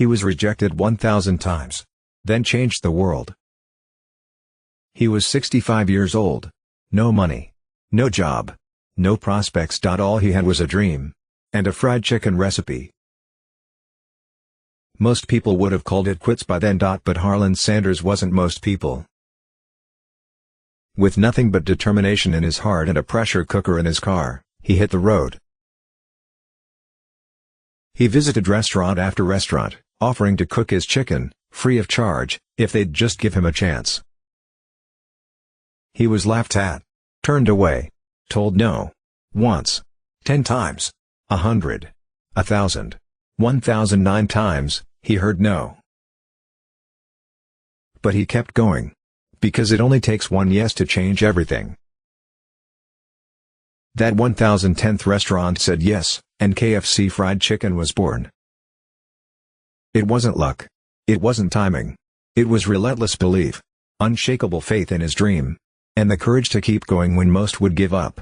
He was rejected 1,000 times. Then changed the world. He was 65 years old. No money. No job. No prospects. All he had was a dream. And a fried chicken recipe. Most people would have called it quits by then. But Harland Sanders wasn't most people. With nothing but determination in his heart and a pressure cooker in his car, he hit the road. He visited restaurant after restaurant, offering to cook his chicken, free of charge, if they'd just give him a chance. He was laughed at, turned away, told no. Once. 10 times. 100. 1,000. 1,009 times, he heard no. But he kept going. Because it only takes one yes to change everything. That 1,010th restaurant said yes, and KFC fried chicken was born. It wasn't luck. It wasn't timing. It was relentless belief, unshakable faith in his dream, and the courage to keep going when most would give up.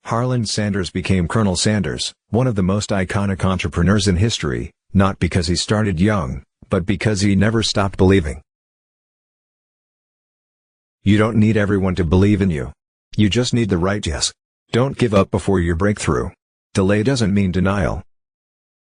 Harland Sanders became Colonel Sanders, one of the most iconic entrepreneurs in history, not because he started young, but because he never stopped believing. You don't need everyone to believe in you. You just need the right yes. Don't give up before your breakthrough. Delay doesn't mean denial.